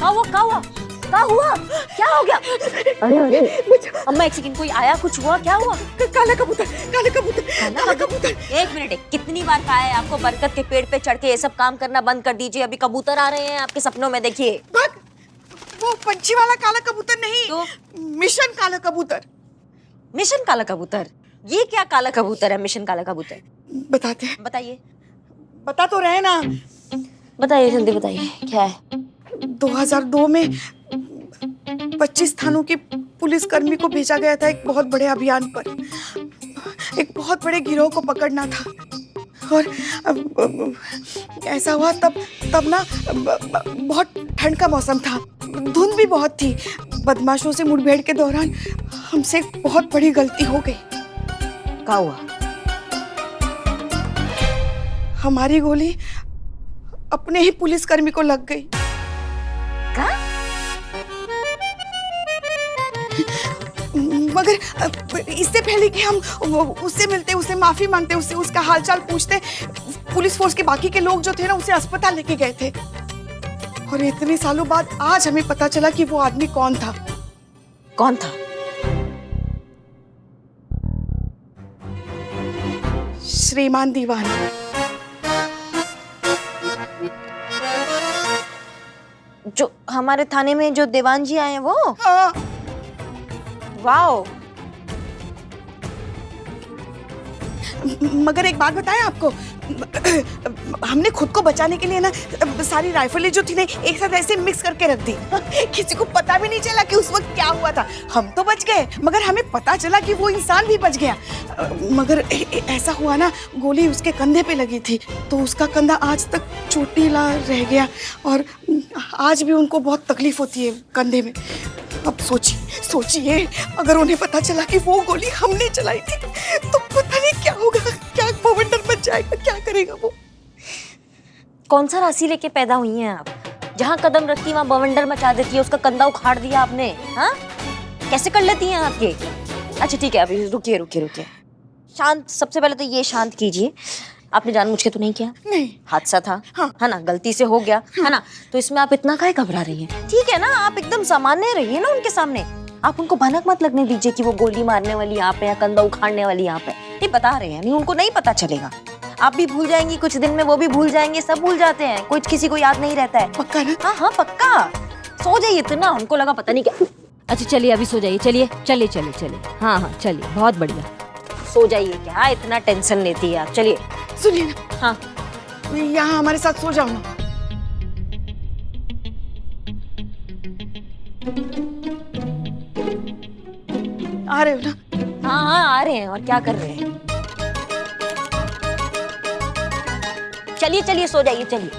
क्या हुआ? क्या हुआ? क्या हो गया? अरे अरे अम्मा, एक सेकंड, कोई आया? कुछ हुआ? क्या हुआ? काला कबूतर, काला कबूतर, काला कबूतर। एक मिनट, कितनी बार कहा है आपको बरगद के पेड़ पे चढ़ के ये सब काम करना बंद कर दीजिए। अभी कबूतर आ रहे हैं आपके सपनों में, देखिए। भाग, वो पंछी वाला काला कबूतर नहीं, तो मिशन काला कबूतर। मिशन काला कबूतर? ये क्या काला कबूतर है मिशन काला कबूतर? बताते हैं, बताइए, बता तो रहे ना। बताइए, जल्दी बताइए, क्या है? 2002 में 25 थानों के पुलिसकर्मी को भेजा गया था एक बहुत बड़े अभियान पर। एक बहुत बड़े गिरोह को पकड़ना था। और ऐसा हुआ तब ना बहुत ठंड का मौसम था, धुंध भी बहुत थी। बदमाशों से मुठभेड़ के दौरान हमसे एक बहुत बड़ी गलती हो गई। क्या हुआ? हमारी गोली अपने ही पुलिसकर्मी को लग गई। क्या? मगर इससे पहले कि हम उससे मिलते, उससे माफी मांगते, उससे उसका हालचाल पूछते, पुलिस फोर्स के बाकी के लोग जो थे ना, उसे अस्पताल लेके गए थे। और इतने सालों बाद आज हमें पता चला कि वो आदमी कौन था। कौन था? श्रीमान दीवान। जो हमारे थाने में जो दीवान जी आए हैं वो? हाँ। वाओ। मगर एक बात बताएं आपको, हमने खुद को बचाने के लिए ना सारी राइफलें जो थी ना एक साथ ऐसे मिक्स करके रख दी। किसी को पता भी नहीं चला कि उस वक्त क्या हुआ था। हम तो बच गए, मगर हमें पता चला कि वो इंसान भी बच गया। मगर ऐसा हुआ ना, गोली उसके कंधे पे लगी थी तो उसका कंधा आज तक चोटीला रह गया और आज भी उनको बहुत तकलीफ होती है कंधे में। अब सोचिए अगर उन्हें पता चला कि वो गोली हमने चलाई थी तो पता नहीं क्या होगा, क्या बवंडर मच जाएगा, क्या करेगा वो। कौन सा राशि लेके पैदा हुई हैं आप? जहाँ कदम रखती वहाँ बवंडर मचा देती है, उसका कंधा उखाड़ दिया आपने। हाँ, कैसे कर लेती हैं आप ये? अच्छा ठीक है, अभी रुकिए। शांत, सबसे पहले तो ये शांत कीजिए। आपने जानबूझ के तो नहीं किया? नहीं। हादसा था। हाँ। है ना, गलती से हो गया। हाँ। है ना, तो इसमें आप इतना काहे घबरा रही हैं? ठीक है ना, आप एकदम सामान्य रहिए ना उनके सामने। आप उनको भनक मत लगने दीजिए कि वो गोली मारने वाली आप है या कंधा उखाड़ने वाली आप है। ये बता रहे हैं, नहीं उनको नहीं पता चलेगा। आप भी भूल जाएंगी कुछ दिन में, वो भी भूल जाएंगे, सब भूल जाते हैं, कोई किसी को याद नहीं रहता है। पक्का ना? हाँ पक्का। सो जाइए इतना, उनको लगा पता नहीं क्या। अच्छा चलिए, अभी सो जाइए। चलिए। हाँ चलिए, बहुत बढ़िया। सो जाइए, क्या इतना टेंशन लेती है आप? चलिए। सुनिए ना। हाँ। यहाँ हमारे साथ सो जाओ ना। आ रहे हो ना? हाँ आ रहे हैं। और क्या कर रहे हैं? चलिए सो जाइए, चलिए।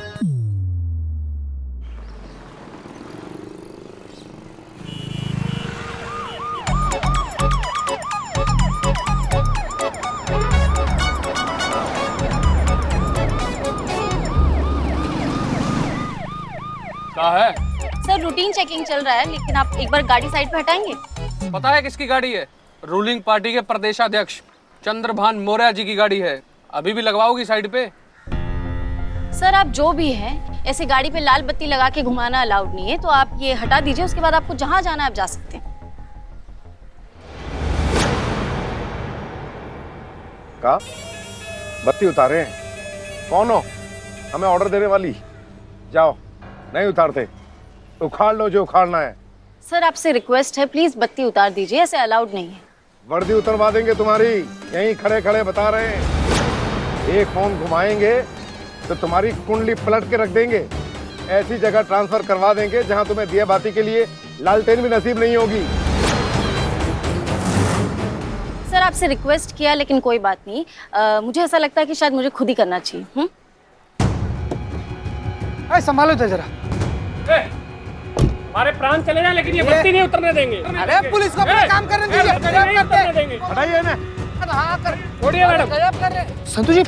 क्या है? सर रूटीन चेकिंग चल रहा है, लेकिन आप एक बार गाड़ी साइड पे हटाएंगे? पता है किसकी गाड़ी है? रूलिंग पार्टी के प्रदेशाध्यक्ष चंद्रभान मौर्य जी की गाड़ी है। अभी भी लगवाओगी साइड पे? सर आप जो भी हैं, ऐसे गाड़ी पे लाल बत्ती लगा के घुमाना अलाउड नहीं है, तो आप ये हटा दीजिए। उसके बाद आपको जहां जाना है आप जा सकते हैं। का बत्ती उतारे हैं? कौन हो? हमें ऑर्डर देने वाली? जाओ, नहीं उतारते उखाड़ लो जो उखाड़ना है। सर आपसे रिक्वेस्ट है, प्लीज बत्ती उतार दीजिए, ऐसे अलाउड नहीं है। वर्दी उतरवा देंगे तुम्हारी, यहीं खड़े खड़े बता रहे हैं। एक फोन घुमाएंगे तो तुम्हारी कुंडली पलट के रख देंगे। ऐसी जगह ट्रांसफर करवा देंगे जहां तुम्हें दिया बाती के लिए लालटेन भी नसीब नहीं होगी। सर आपसे रिक्वेस्ट किया, लेकिन कोई बात नहीं। मुझे ऐसा लगता है कि शायद मुझे खुद ही करना चाहिए। संभालो जरा। हमारे प्राण चले जाए लेकिन ये बत्ती नहीं उतरने देंगे। अरे पुलिस को अपना काम करने दीजिए। हटाइए ना। छोड़िए मैडम। संतु जी,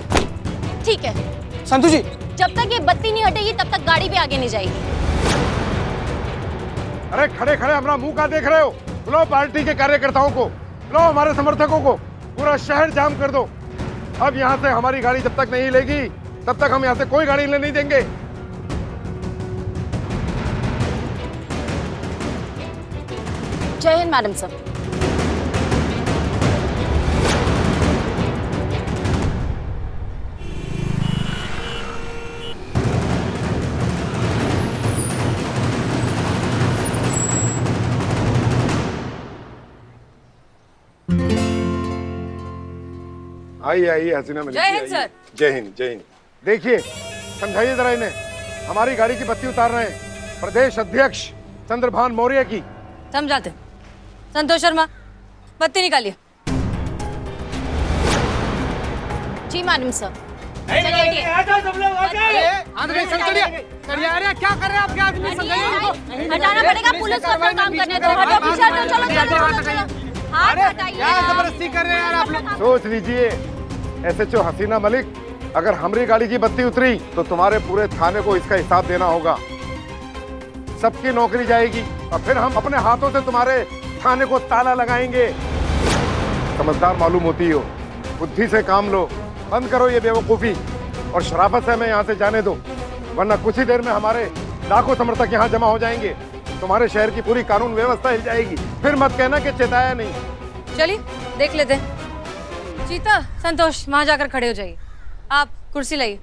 ठीक है। संतु जी, जब तक ये बत्ती नहीं हटेगी तब तक गाड़ी भी आगे नहीं जाएगी। अरे खड़े खड़े अपना मुंह का देख रहे हो? बुलाओ पार्टी के कार्यकर्ताओं को, बुलाओ हमारे समर्थकों को, पूरा शहर जाम कर दो। अब यहाँ से हमारी गाड़ी जब तक नहीं हिलेगी तब तक हम यहाँ से कोई गाड़ी हिलने नहीं देंगे। जय हिंद मैडम सर। आइए आइए हसीना मिली। जय हिंद सर। जय हिंद जय हिंद। देखिए समझाइए जरा इन्हें, हमारी गाड़ी की बत्ती उतार रहे हैं प्रदेश अध्यक्ष चंद्रभान मौर्य की। समझाते। संतोष शर्मा, बत्ती निकालिए। जी मैडम सर। आदमी समझिए। अरे क्या कर रहे हैं आप? क्या आदमी समझाइए इनको। हटाना पड़ेगा, पुलिस को अपना काम करने दो। हटो पीछे हटो, चलो चलो चलो। हाथ हटाइए। क्या जबरदस्ती कर रहे हैं यार आप लोग? सोच लीजिए एसएचओ हसीना मलिक, अगर हमारी गाड़ी की बत्ती उतरी तो तुम्हारे पूरे थाने को इसका हिसाब देना होगा। सबकी नौकरी जाएगी और फिर हम अपने हाथों से तुम्हारे थाने को ताला लगाएंगे। समझदार मालूम होती हो, बुद्धि से काम लो, बंद करो ये बेवकूफी और शराफत से हमें यहाँ से जाने दो, वरना कुछ ही देर में हमारे लाखों समर्थक यहाँ जमा हो जाएंगे। तुम्हारे शहर की पूरी कानून व्यवस्था हिल जाएगी। फिर मत कहना कि चेताया नहीं। चलिए देख लेते हैं। चीता, संतोष वहां जाकर खड़े हो जाइए। आप कुर्सी लाइए।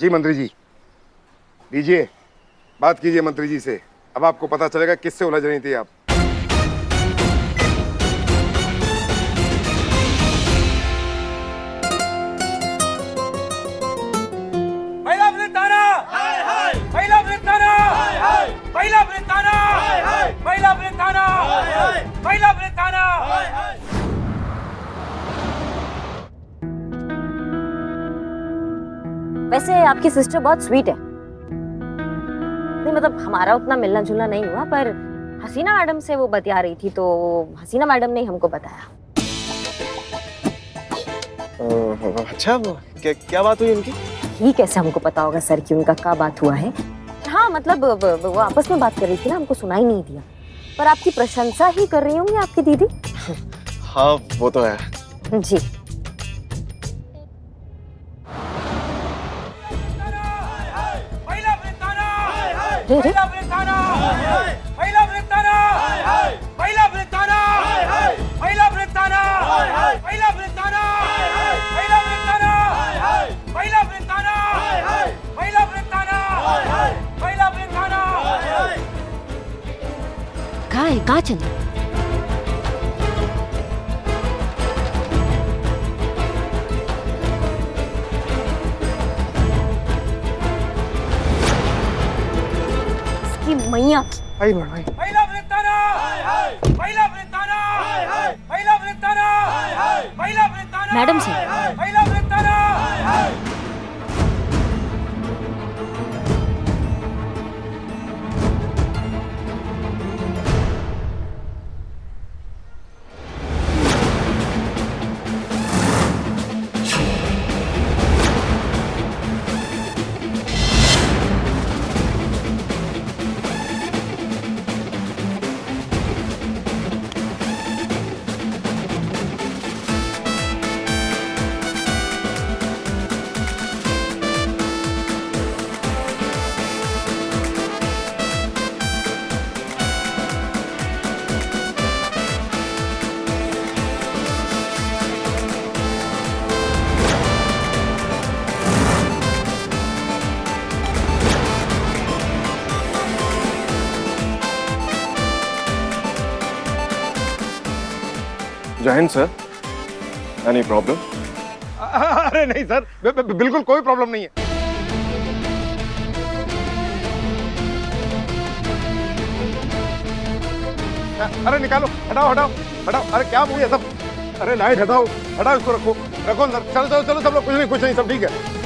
जी मंत्री जी, लीजिए बात कीजिए मंत्री जी से। अब आपको पता चलेगा किससे उलझ रही थी आप। महिला वृत्ताना, महिला वृत्ताना, महिला वृत्ताना, महिला वृत्ताना, महिला वृत्ताना। वैसे आपकी सिस्टर बहुत स्वीट है। नहीं मतलब हमारा उतना मिलना जुलना नहीं हुआ, पर हसीना मैडम से वो बतिया रही थी तो हसीना मैडम ने हमको बताया। अच्छा, क्या बात हुई उनकी? ये कैसे हमको पता होगा सर कि उनका क्या बात हुआ है। हाँ मतलब वो आपस में बात कर रही थी ना, हमको सुनाई नहीं दिया। पर आपकी प्रशंसा ही कर रही होंगी आपकी दीदी। हाँ वो तो है जी। रे रे महिला वृत्ताना, महिला वृत्ताना, महिला वृत्ताना, महिला वृत्ताना, महिला वृत्ताना, महिला वृत्ताना, महिला वृत्ताना, महिला वृत्ताना, महिला वृत्ताना। कहाँ है? कहाँ चल? मैया आई मैडम आई। महिला वृत्ताना, महिला वृत्ताना, महिला वृत्ताना, महिला वृत्ताना, मैडम से। महिला वृत्ताना। जय हिंद सर। Any problem? अरे नहीं सर, बिल्कुल कोई प्रॉब्लम नहीं है। अरे निकालो, हटाओ हटाओ हटाओ। अरे क्या मुझे सब, अरे लाइट हटाओ हटाओ, इसको रखो रखो अंदर। चलो चलो चलो सब लोग, कुछ नहीं सब ठीक है।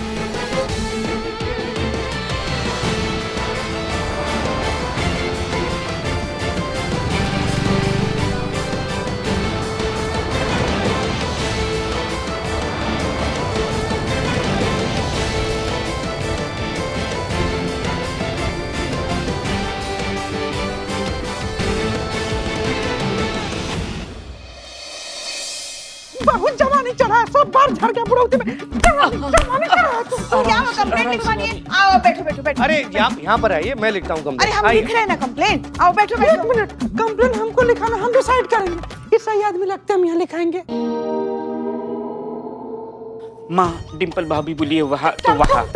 चला सब बार झड़ गया बुढ़ौती में। क्या वो कंप्लेंट लिखवानी है? आओ बैठो बैठो बैठो। अरे यहाँ पर आइए, मैं लिखता हूँ अरे कंप्लेंट। हम लिख रहे हैं ना कंप्लेंट। आओ बैठो बैठो। 1 मिनट, कंप्लेंट हमको लिखाना, हम डिसाइड करेंगे। ये सही आदमी लगते हैं, हम यहाँ लिखाएंगे। माँ डिम्पल भाभी बोलिए वहाँ तो वहाँ।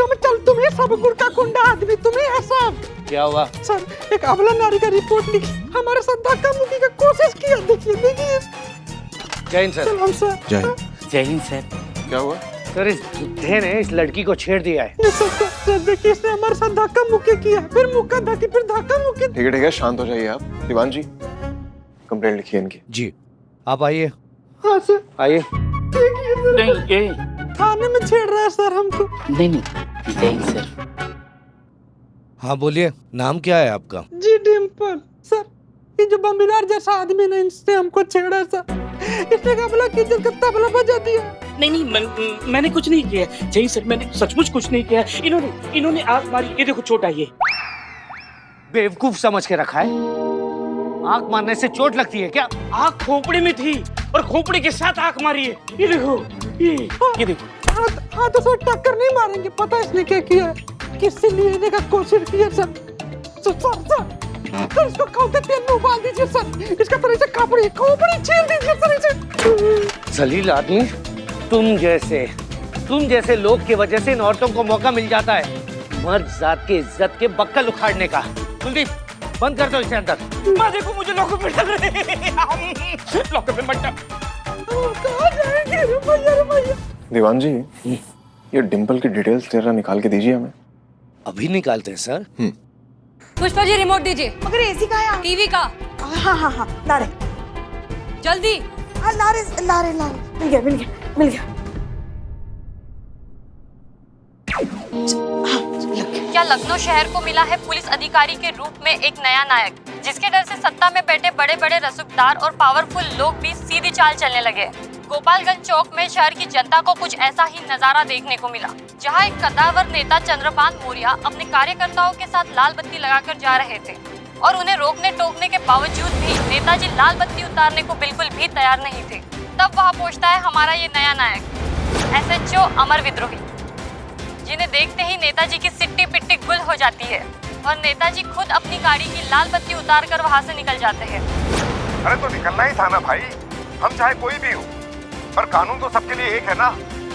तुम्हें सब गुड़ का कुंडा आदमी, तुम्हें है सब। क्या हुआ सर, एक अबला नारी का रिपोर्ट लिखी, हमारे साथ धक्का मुक्की का कोशिश किया। देखिए देखिए। जय हिंद सर। सलाम सर। जय हिंद सर। क्या हुआ? सर इस बुड्ढे ने इस लड़की को छेड़ दिया है। सर देखिए, इसने हमारे साथ धक्का मुक्की किया, फिर मुक्का धक्की, फिर धक्का मुक्की। ठीक है शांत हो जाइए आप। दीवान जी कंप्लेंट लिखिए इनकी। जी आप आइए। हाँ सर। आइए। नहीं ये थाने में छेड़ रहा है सर हमको। नहीं जय हिंद सर। हाँ बोलिए, नाम क्या है आपका? जी डिम्पल। सर ये जो बम्बिलार जैसा आदमी ने इनसे हमको छेड़ा सर, इसने कबला की इज्जत का तबला बजा दिया। नहीं मैंने कुछ नहीं किया जय हिंद सर, मैंने सचमुच कुछ नहीं किया। इन्होंने आग मारी, ये देखो चोट आई है। बेवकूफ समझ के रखा है। आंख मारने से चोट लगती है क्या? आग खोपड़ी में थी और खोपड़ी के साथ आग मारी है। ये देखो ये देखो। हाँ तो सर टक्कर नहीं मारेंगे, पता है इसने क्या किया है? किससे लेने का कोशिश किया सर। सर इसको खाते तेल में उबाल दीजिए सर, इसका तरह से खोपड़ी छील दीजिए सर इसे। जलील आदमी, तुम जैसे लोग की वजह से इन औरतों को मौका मिल जाता है मर्द जात की इज्जत के बक्कल उखाड़ने का। कुलदीप बंद कर दो इसे अंदर। माँ देखो मुझे लॉकअप में लग रहे हैं। लॉकअप में मत कहाँ जाएंगे? रुपया। दीवान जी ये डिम्पल की डिटेल्स जरा निकाल के दीजिए हमें। अभी निकालते हैं सर। पुष्पा जी रिमोट दीजिए। मगर एसी का है? टीवी का। हाँ ला रहे। जल्दी। हाँ ला रहे। मिल गया। क्या लखनऊ शहर को मिला है पुलिस अधिकारी के रूप में एक नया नायक, जिसके डर से सत्ता में बैठे बड़े बड़े रसूखदार और पावरफुल लोग भी सीधी चाल चलने लगे। गोपालगंज चौक में शहर की जनता को कुछ ऐसा ही नजारा देखने को मिला, जहां एक कद्दावर नेता चंद्रभान मौर्य अपने कार्यकर्ताओं के साथ लाल बत्ती लगाकर जा रहे थे और उन्हें रोकने टोकने के बावजूद भी नेताजी लाल बत्ती उतारने को बिल्कुल भी तैयार नहीं थे। तब वहाँ पहुँचता है हमारा ये नया नायक SHO अमर विद्रोही, जिन्हें देखते ही नेताजी की सिट्टी पिट्टी गुल हो जाती है और नेताजी खुद अपनी गाड़ी की लाल बत्ती उतारकर वहाँ से निकल जाते हैं। अरे तो निकलना ही था ना भाई, हम चाहे कोई भी हो, पर कानून तो सबके लिए एक है ना।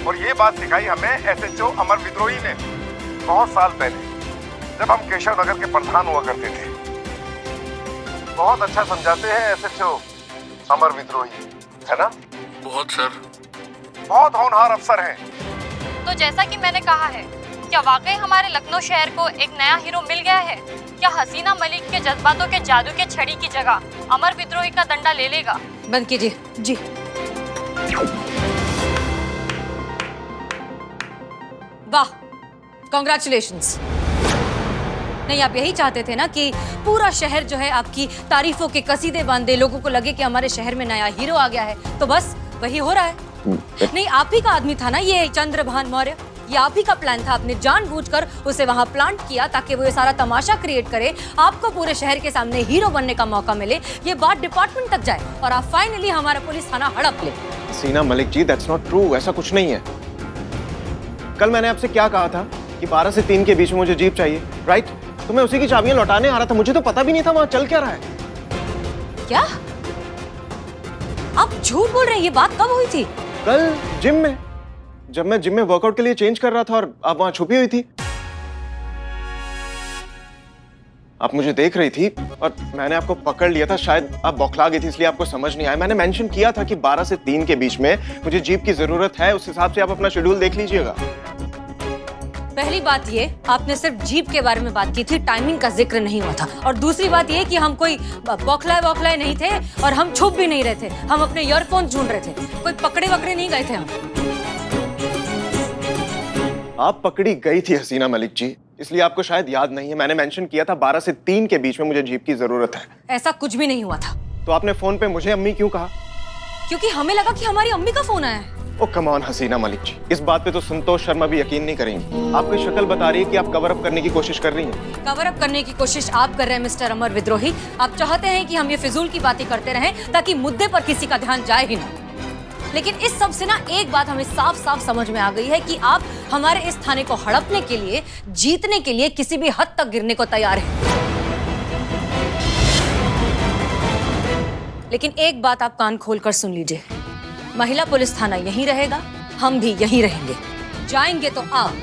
और ये बात सिखाई हमें SHO अमर विद्रोही ने बहुत साल पहले, जब हम केशव नगर के प्रधान हुआ करते थे। बहुत अच्छा समझाते हैं SHO अमर विद्रोही, है ना? बहुत सर। बहुत होनहार अफसर हैं। तो जैसा कि मैंने कहा है, क्या वाकई हमारे लखनऊ शहर को एक नया हीरो मिल गया है? क्या हसीना मलिक के जज्बातों के जादू के छड़ी की जगह अमर विद्रोही का डंडा ले लेगा? बंद कीजिए। जी वाह, कॉन्ग्रेचुलेशंस। नहीं, आप यही चाहते थे ना कि पूरा शहर जो है आपकी तारीफों के कसीदे बांधे, लोगों को लगे कि हमारे शहर में नया हीरो आ गया है। तो बस वही हो रहा है। नहीं, आप ही का आदमी था ना ये चंद्रभान मौर्य, ये आप ही का प्लान था। आपने जानबूझकर उसे वहां प्लांट किया ताकि वो ये सारा तमाशा क्रिएट करे, आपको पूरे शहर के सामने हीरो बनने का मौका मिले, ये बात डिपार्टमेंट तक जाए और आप फाइनली हमारा पुलिस थाना हड़प ले। सीना Malik ji, that's not true. ऐसा कुछ नहीं है। कल मैंने आपसे क्या कहा था कि 12 से 3 के बीच में मुझे जीप चाहिए, राइट? तो मैं उसी की चाबियां लौटाने आ रहा था, मुझे तो पता भी नहीं था वहां चल क्या रहा है। क्या आप झूठ बोल रहे हैं? ये बात कब हुई थी? कल जिम में, जब मैं जिम में वर्कआउट के लिए चेंज कर रहा था और आप वहां छुपी हुई थी। आप मुझे देख रही थी और मैंने आपको पकड़ लिया था। शायद आप बौखला गई थी इसलिए आपको समझ नहीं आया। मैंने मेंशन किया था कि 12 से 3 के बीच में मुझे जीप की जरूरत है। उस हिसाब से आप अपना शेड्यूल देख लीजिएगा। पहली बात ये, आपने सिर्फ जीप के बारे में बात की थी, टाइमिंग का जिक्र नहीं हुआ था। और दूसरी बात ये कि हम कोई बौखलाए नहीं थे और हम छुप भी नहीं रहे थे। हम अपने ईयरफोन ढूंढ रहे थे, कोई पकड़े वकड़े नहीं गए थे हम। आप पकड़ी गई थी हसीना मलिक जी, इसलिए आपको शायद याद नहीं है। मैंने मेंशन किया था 12 से 3 के बीच में मुझे जीप की जरूरत है। ऐसा कुछ भी नहीं हुआ था। तो आपने फोन पे मुझे अम्मी क्यों कहा? क्योंकि हमें लगा कि हमारी अम्मी का फोन आया है। ओ कम ऑन हसीना मलिक जी, इस बात पे तो संतोष शर्मा भी यकीन नहीं करेंगे। आपकी शक्ल बता रही है कि आप कवर अप करने की कोशिश कर रही हैं। कवर अप करने की कोशिश आप कर रहे हैं मिस्टर अमर विद्रोही। आप चाहते हैं कि हम ये फिजूल की बातें करते रहें ताकि मुद्दे पर किसी का ध्यान जाए ही ना। लेकिन इस सब से ना एक बात हमें साफ साफ समझ में आ गई है कि आप हमारे इस थाने को हड़पने के लिए, जीतने के लिए किसी भी हद तक गिरने को तैयार हैं। लेकिन एक बात आप कान खोलकर सुन लीजिए, महिला पुलिस थाना यहीं रहेगा, हम भी यहीं रहेंगे। जाएंगे तो आप,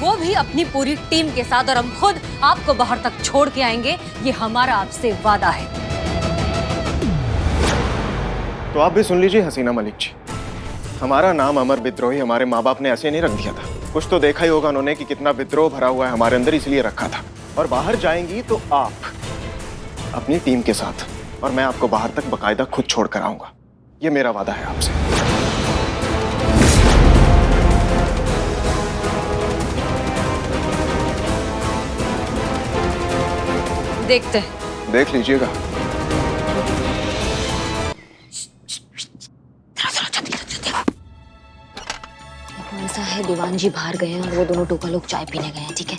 वो भी अपनी पूरी टीम के साथ, और हम खुद आपको बाहर तक छोड़ के आएंगे। ये हमारा आपसे वादा है। तो आप भी सुन लीजिए हसीना मलिक जी, हमारा नाम अमर विद्रोही हमारे माँ बाप ने ऐसे नहीं रख दिया था। कुछ तो देखा ही होगा उन्होंने कि कितना विद्रोह भरा हुआ है हमारे अंदर, इसलिए रखा था। और बाहर जाएंगी तो आप अपनी टीम के साथ, और मैं आपको बाहर तक बकायदा खुद छोड़ कर आऊंगा। ये मेरा वादा है आपसे। देखते हैं। देख लीजिएगा। ऐसा है, दीवान जी बाहर गए हैं और वो दोनों टोका लोग चाय पीने गए हैं, ठीक है।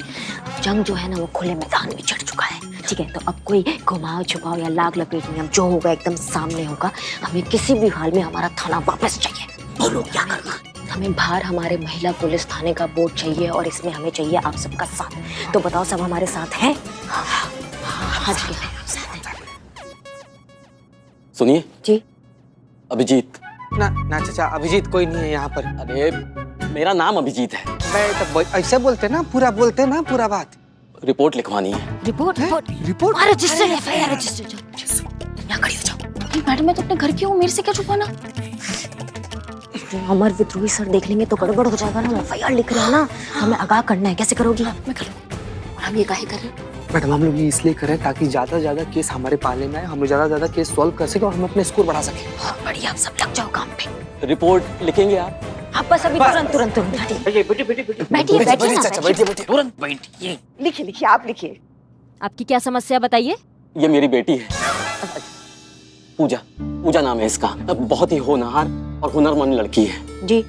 जंग जो है ना वो खुले मैदान में चढ़ चुका है, ठीक है। तो अब कोई घुमाओ छुपाओ या लाग लपेट नहीं, अब जो होगा एकदम सामने होगा। हमें किसी भी हाल में हमारा थाना वापस चाहिए। बोलो क्या करना। हमें बाहर हमारे महिला पुलिस थाने का बोर्ड चाहिए और इसमें हमें चाहिए आप सबका साथ। तो बताओ सब हमारे साथ हैं? हाँ जी सुनिए जी। अभिजीत। ना चाचा, अभिजीत कोई नहीं है यहाँ पर। अरे मेरा नाम अभिजीत है। तो ऐसे बोलते ना, पूरा बोलते ना, पूरा बात। रिपोर्ट लिखवानी है। Report? Report? Register, FIR register. यहाँ खड़ी हो जाओ। मैडम मैं तो अपने घर की हूँ, मेरे से क्या छुपाना? अमर विद्रोही सर देख लेंगे तो गड़बड़ हो जाएगा ना। एफआईआर लिख रहे हैं ना, हमें आगाह करना है। कैसे करोगी? मैं कर लूँ। हम ये काहे कर रहे हैं? मैडम हम लोग ये इसलिए करें ताकि ज्यादा से ज्यादा केस हमारे पाले में आए, हम लोग ज्यादा से ज्यादा केस सॉल्व कर सके और हम अपने स्कोर बढ़ा सके। बहुत बढ़िया, आप सब लग जाओ काम पे। रिपोर्ट लिखेंगे आप? आप बस अभी तुरंत बैठिए तुरंत बैठिए। लिखिए आप लिखिए। आपकी क्या समस्या बताइए? ये मेरी बेटी है पूजा नाम है इसका। बहुत ही होनहार और हुनरमंद लड़की है जी।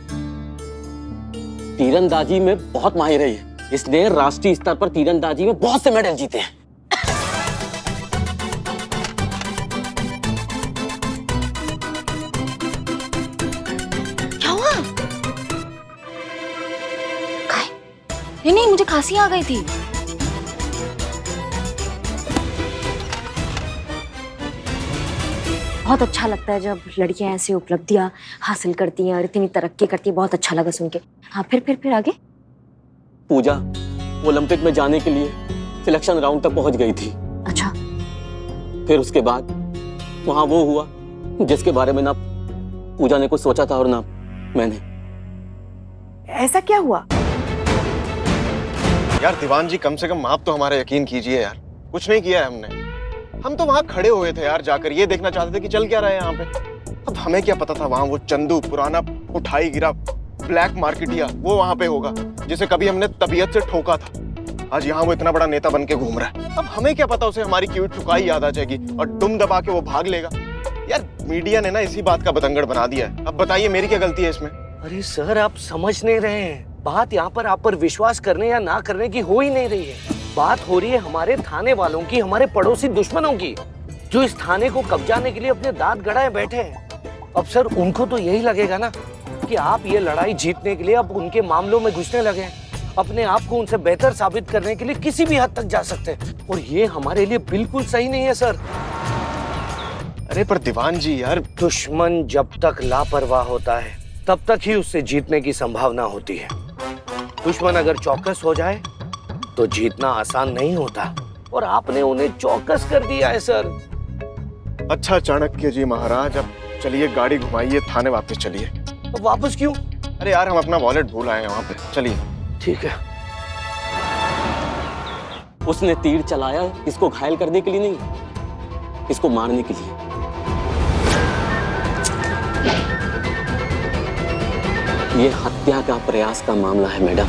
तीरंदाजी में बहुत माहिर है। इसने राष्ट्रीय स्तर पर तीरंदाजी में बहुत से मेडल जीते हैं। क्या हुआ? नहीं, मुझे खांसी आ गई थी। बहुत अच्छा लगता है जब लड़कियां ऐसी उपलब्धियां हासिल करती हैं और इतनी तरक्की करती है। बहुत अच्छा लगा सुन के। हाँ फिर आगे? पूजा ओलंपिक में जाने के लिए सिलेक्शन राउंड तक पहुंच गई थी। अच्छा। फिर उसके बाद वहां वो हुआ जिसके बारे में ना पूजा ने कुछ सोचा था और ना मैंने। ऐसा क्या हुआ? यार दीवान जी कम से कम आप तो हमारा यकीन कीजिए यार, कुछ नहीं किया है हमने। हम तो वहां खड़े हुए थे यार, जाकर ये देखना चाहते थे कि चल क्या रहा है यहाँ पे। अब हमें क्या पता था वहां वो चंदू पुराना उठाई गिरा ब्लैक मार्केटिया वो वहां पे होगा जिसे कभी हमने तबीयत से ठोका था। आज यहाँ वो इतना बड़ा नेता बन के घूम रहा है। अब हमें क्या पता उसे हमारी क्यूट ठुकाई याद आ जाएगी और दुम दबा के वो भाग लेगा। यार मीडिया ने ना इसी बात का बतंगड़ बना दिया है। अब बताइए मेरी क्या गलती है इसमें? अरे सर आप समझ नहीं रहे हैं। बात यहाँ पर आप पर विश्वास करने या ना करने की हो ही नहीं रही है। बात हो रही है हमारे थाने वालों की, हमारे पड़ोसी दुश्मनों की, जो इस थाने को कब्जाने के लिए अपने दांत गड़ाए बैठे हैं। अब सर उनको तो यही लगेगा ना कि आप ये लड़ाई जीतने के लिए अब उनके मामलों में घुसने लगे हैं। अपने आप को उनसे बेहतर साबित करने के लिए किसी भी हद तक जा सकते हैं और ये हमारे लिए बिल्कुल सही नहीं है सर। अरे पर दीवान जी यार, दुश्मन जब तक लापरवाह होता है तब तक ही उससे जीतने की संभावना होती है। दुश्मन अगर चौकस हो जाए तो जीतना आसान नहीं होता और आपने उन्हें चौकस कर दिया है सर। अच्छा चाणक्य जी महाराज, अब चलिए गाड़ी घुमाइए, थाने वापस चलिए। तो वापस क्यों? अरे यार हम अपना वॉलेट भूल आए हैं वहां पे, चलिए। ठीक है। उसने तीर चलाया इसको घायल करने के लिए नहीं, इसको मारने के लिए। ये हत्या का प्रयास का मामला है मैडम।